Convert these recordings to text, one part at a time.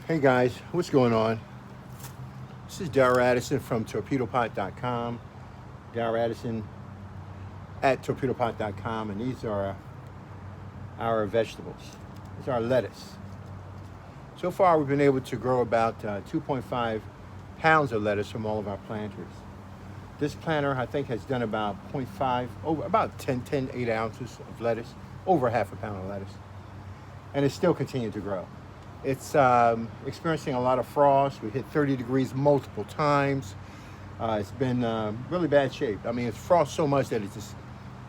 Hey guys, what's going on? This is Darrell Addison from torpedopot.com. Darrell Addison at torpedopot.com, and these are our vegetables. These are our lettuce. So far, we've been able to grow about 2.5 pounds of lettuce from all of our planters. This planter, I think, has done about 0.5, over about 8 ounces of lettuce, over half a pound of lettuce, and it's still continuing to grow. It's experiencing a lot of frost. We hit 30 degrees multiple times. It's been really bad shape. I mean, it's frost so much that it's just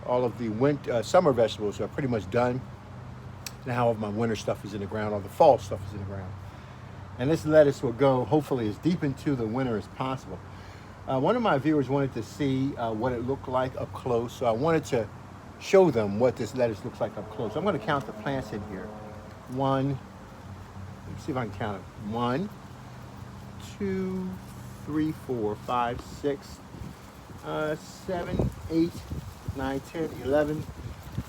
all of the summer vegetables are pretty much done. Now all of my winter stuff is in the ground, all the fall stuff is in the ground. And this lettuce will go, hopefully, as deep into the winter as possible. One of my viewers wanted to see what it looked like up close, so I wanted to show them what this lettuce looks like up close. I'm going to count the plants in here. Let's see if I can count it. 1, 2, 3, 4, 5, 6, 7, 8, 9, 10, 11,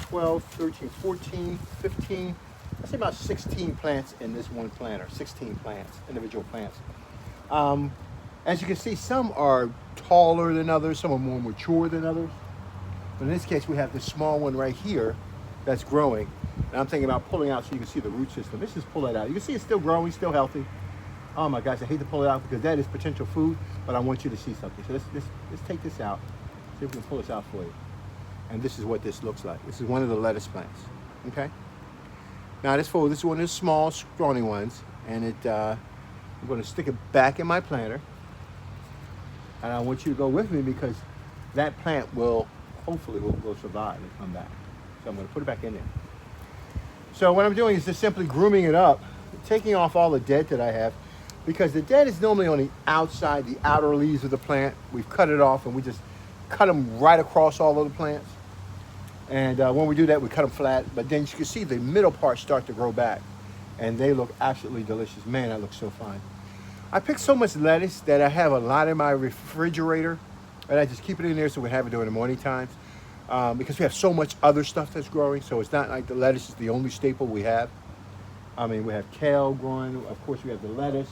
12, 13, 14, 15. I say about 16 plants in this one planter. 16 plants, individual plants. As you can see, some are taller than others. Some are more mature than others. But in this case, we have this small one right here that's growing. And I'm thinking about pulling out so you can see the root system. Let's just pull it out. You can see it's still growing, still healthy. Oh my gosh, I hate to pull it out because that is potential food, but I want you to see something. So let's take this out. See if we can pull this out for you. And this is what this looks like. This is one of the lettuce plants. Okay? Now this is one of the small, scrawny ones. And I'm going to stick it back in my planter. And I want you to go with me because that plant will hopefully will survive and come back. So I'm going to put it back in there. So what I'm doing is just simply grooming it up, taking off all the dead that I have, because the dead is normally on the outside, the outer leaves of the plant. We've cut it off and we just cut them right across all of the plants. And when we do that, we cut them flat. But then you can see the middle parts start to grow back. And they look absolutely delicious. Man, that looks so fine. I picked so much lettuce that I have a lot in my refrigerator. And I just keep it in there so we have it during the morning times. Because we have so much other stuff that's growing, so it's not like the lettuce is the only staple we have. I mean, we have kale growing, of course we have the lettuce,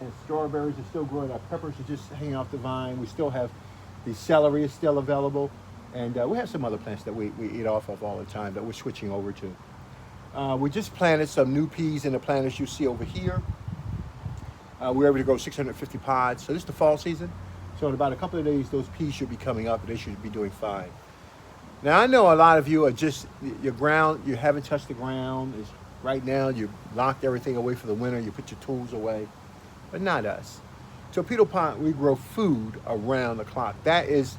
and strawberries are still growing, our peppers are just hanging off the vine, we still have the celery is still available, and we have some other plants that we eat off of all the time that we're switching over to. We just planted some new peas in the planters you see over here. We were able to grow 650 pods, so this is the fall season. So in about a couple of days, those peas should be coming up and they should be doing fine. Now, I know a lot of you are just, you haven't touched the ground. Right now, you locked everything away for the winter. You put your tools away, but not us. Torpedo Pot, we grow food around the clock. That is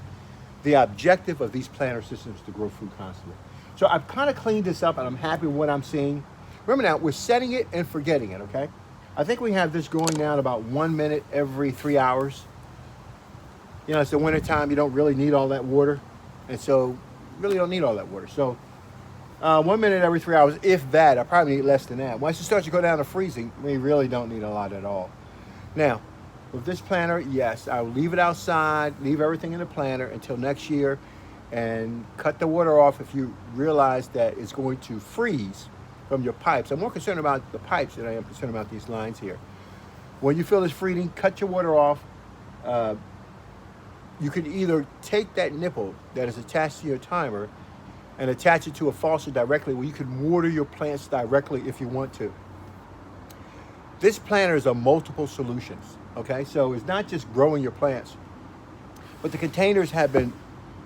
the objective of these planter systems, to grow food constantly. So I've kind of cleaned this up and I'm happy with what I'm seeing. Remember now, we're setting it and forgetting it, okay? I think we have this going down about 1 minute every 3 hours. You know, it's the winter time, you don't really need all that water. And so, you really don't need all that water. So, 1 minute every 3 hours, if that. I probably need less than that. Once it starts to go down to freezing, we really don't need a lot at all. Now, with this planter, yes, I'll leave it outside, leave everything in the planter until next year, and cut the water off if you realize that it's going to freeze from your pipes. I'm more concerned about the pipes than I am concerned about these lines here. When you feel it's freezing, cut your water off. You could either take that nipple that is attached to your timer and attach it to a faucet directly where you can water your plants directly if you want to. This planter is a multiple solutions, okay? So it's not just growing your plants, but the containers have been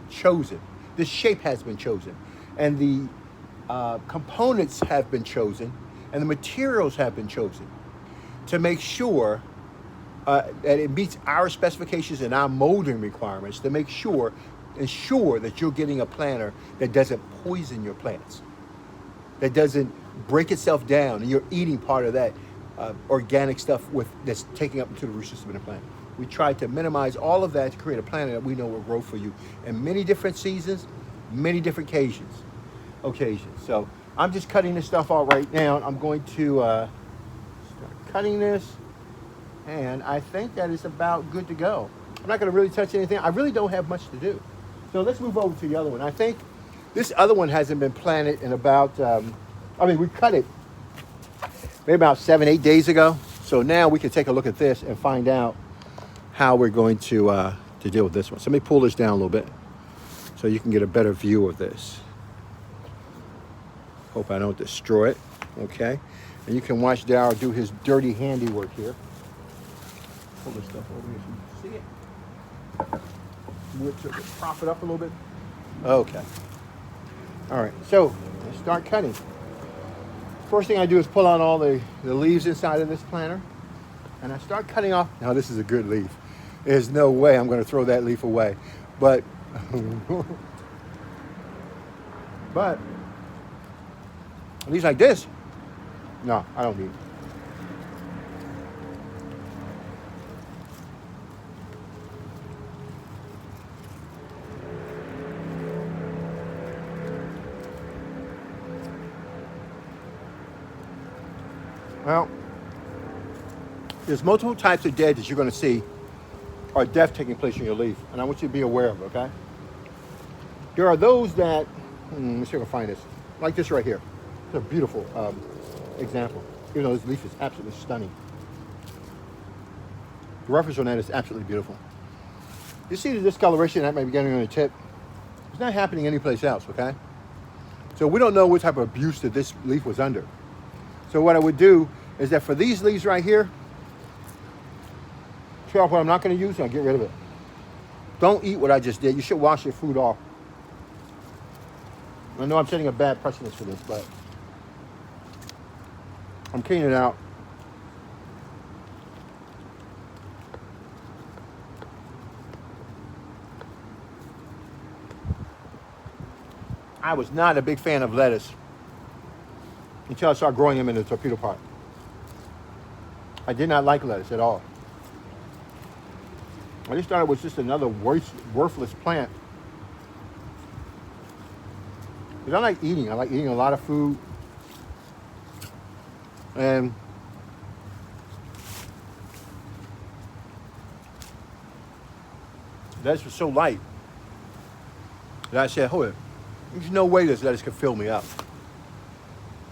chosen. The shape has been chosen. And the components have been chosen, and the materials have been chosen to make sure that it meets our specifications and our molding requirements, to ensure that you're getting a planter that doesn't poison your plants, that doesn't break itself down, and you're eating part of that organic stuff that's taking up into the root system of the plant. We try to minimize all of that to create a planter that we know will grow for you in many different seasons, many different occasions. So I'm just cutting this stuff out right now. I'm going to start cutting this. And I think that is about good to go. I'm not going to really touch anything. I really don't have much to do. So let's move over to the other one. I think this other one hasn't been planted in about, we cut it maybe about 7, 8 days ago. So now we can take a look at this and find out how we're going to deal with this one. So let me pull this down a little bit so you can get a better view of this. Hope I don't destroy it. Okay. And you can watch Darryl do his dirty handiwork here. Pull this stuff over here so you can see it. Move it to prop it up a little bit. Okay. All right. So let's start cutting. First thing I do is pull out all the leaves inside of this planter. And I start cutting off. Now this is a good leaf. There's no way I'm going to throw that leaf away. But, but, leaves like this, no, I don't need it. Well, there's multiple types of dead that you're going to see or death taking place in your leaf, and I want you to be aware of it, okay? There are those that, let me see if I can find this, like this right here. It's a beautiful example, even though this leaf is absolutely stunning. The reference on that is absolutely beautiful. You see the discoloration that might be getting on the tip? It's not happening anyplace else, okay? So we don't know what type of abuse that this leaf was under. So what I would do is that for these leaves right here, tear off what I'm not going to use and I'll get rid of it. Don't eat what I just did. You should wash your food off. I know I'm setting a bad precedence for this, but I'm cleaning it out. I was not a big fan of lettuce until I started growing them in the torpedo pot. I did not like lettuce at all. I just thought it was just another worthless plant. Because I like eating. I like eating a lot of food. And lettuce was so light that I said, hold it. There's no way this lettuce could fill me up.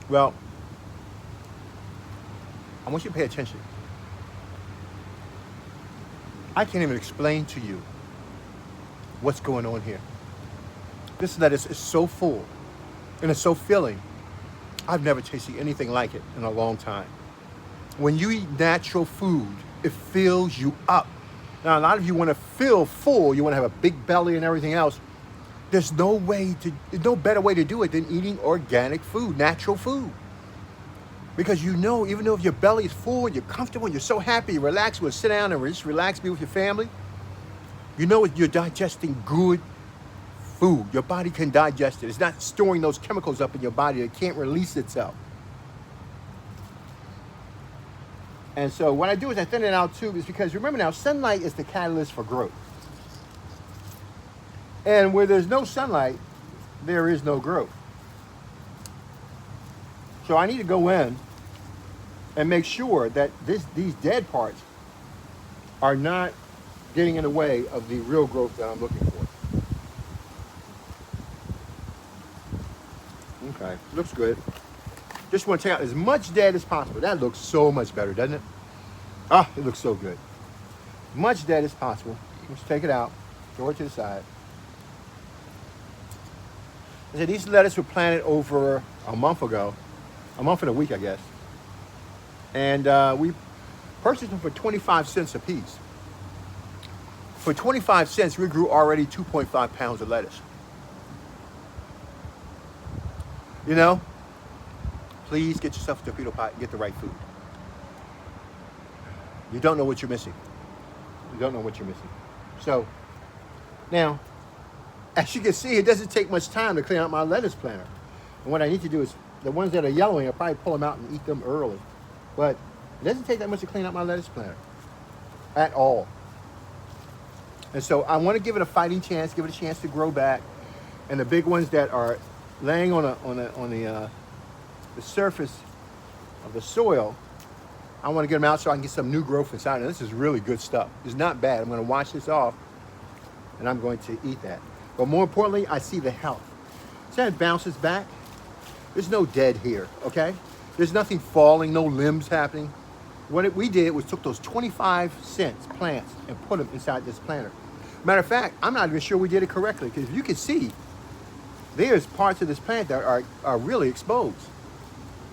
Well, I want you to pay attention. I can't even explain to you what's going on here. This lettuce is so full and it's so filling. I've never tasted anything like it in a long time. When you eat natural food, it fills you up. Now, a lot of you want to feel full. You want to have a big belly and everything else. There's no better way to do it than eating organic food, natural food. Because you know, even though if your belly is full and you're comfortable and you're so happy, you relax, you want to sit down and just relax, be with your family, you know you're digesting good food. Your body can digest it. It's not storing those chemicals up in your body that can't release itself. And so what I do is I thin it out too, is because remember now, sunlight is the catalyst for growth. And where there's no sunlight, there is no growth. So I need to go in and make sure that these dead parts are not getting in the way of the real growth that I'm looking for. Okay, looks good. Just want to take out as much dead as possible. That looks so much better, doesn't it? Ah, it looks so good. Much dead as possible. Let's take it out, throw it to the side. I said these lettuce were planted over a month ago, a month and a week, I guess. And we purchased them for 25 cents a piece. For 25 cents, we grew already 2.5 pounds of lettuce. You know, please get yourself a torpedo pot and get the right food. You don't know what you're missing. You don't know what you're missing. So, now, as you can see, it doesn't take much time to clean out my lettuce planter. And what I need to do is, the ones that are yellowing, I'll probably pull them out and eat them early. But it doesn't take that much to clean out my lettuce planter. At all. And so I want to give it a fighting chance, give it a chance to grow back. And the big ones that are laying on the surface of the soil, I want to get them out so I can get some new growth inside. And this is really good stuff. It's not bad. I'm going to wash this off and I'm going to eat that. But more importantly, I see the health. See how it bounces back? There's no dead here, okay? There's nothing falling, no limbs happening. What we did was took those 25-cent plants and put them inside this planter. Matter of fact, I'm not even sure we did it correctly, because you can see there's parts of this plant that are really exposed.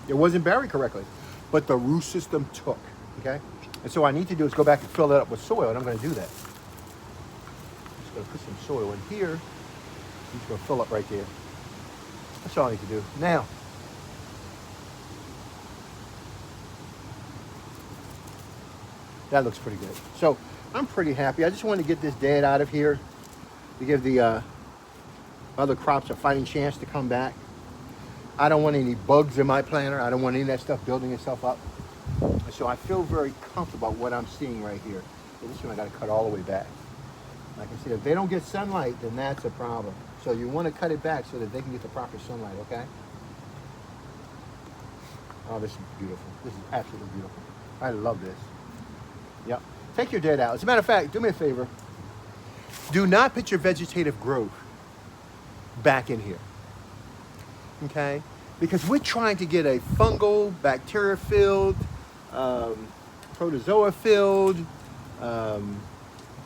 It wasn't buried correctly, but the root system took, okay? And so what I need to do is go back and fill it up with soil, and I'm gonna do that. I'm just gonna put some soil in here. I'm just gonna fill up right there. That's all I need to do. Now, that looks pretty good. So I'm pretty happy. I just wanted to get this dead out of here to give the other crops a fighting chance to come back. I don't want any bugs in my planter. I don't want any of that stuff building itself up. And so I feel very comfortable about what I'm seeing right here. So this one I got to cut all the way back. Like I said, if they don't get sunlight, then that's a problem. So you want to cut it back so that they can get the proper sunlight, okay? Oh, this is beautiful. This is absolutely beautiful. I love this. Yep. Take your dead out. As a matter of fact, do me a favor. Do not put your vegetative growth back in here. Okay? Because we're trying to get a fungal, bacteria-filled, protozoa-filled,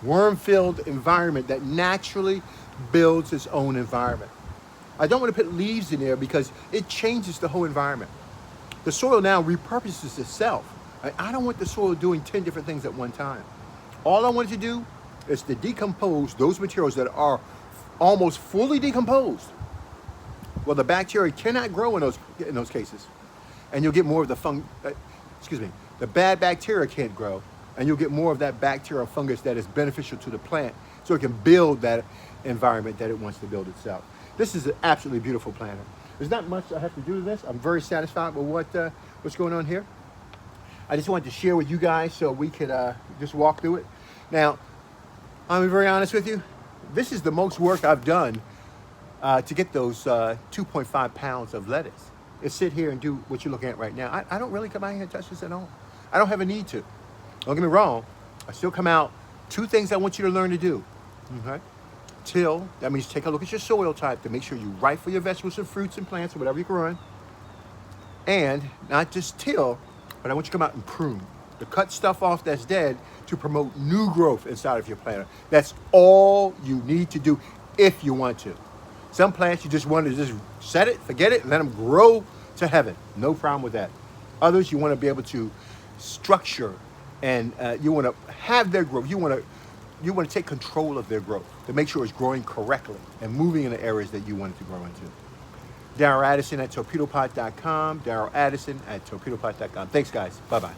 worm-filled environment that naturally builds its own environment. I don't want to put leaves in there because it changes the whole environment. The soil now repurposes itself. I don't want the soil doing 10 different things at one time. All I want it to do is to decompose those materials that are almost fully decomposed. Well, the bacteria cannot grow in those cases, and you'll get more of the bad bacteria can't grow, and you'll get more of that bacterial fungus that is beneficial to the plant, so it can build that environment that it wants to build itself. This is an absolutely beautiful planter. There's not much I have to do to this. I'm very satisfied with what's going on here. I just wanted to share with you guys so we could just walk through it. Now, I'll be very honest with you. This is the most work I've done to get those 2.5 pounds of lettuce. Is sit here and do what you're looking at right now. I don't really come out here and touch this at all. I don't have a need to. Don't get me wrong. I still come out. Two things I want you to learn to do. Okay? Till, that means take a look at your soil type to make sure you're right for your vegetables and fruits and plants or whatever you're growing. And not just till, but I want you to come out and prune. To cut stuff off that's dead to promote new growth inside of your planter. That's all you need to do if you want to. Some plants you just want to just set it, forget it, and let them grow to heaven. No problem with that. Others you want to be able to structure and you want to have their growth. You want to take control of their growth to make sure it's growing correctly and moving in the areas that you want it to grow into. Darryl Addison at torpedopot.com. Darryl Addison at torpedopot.com. Thanks, guys. Bye-bye.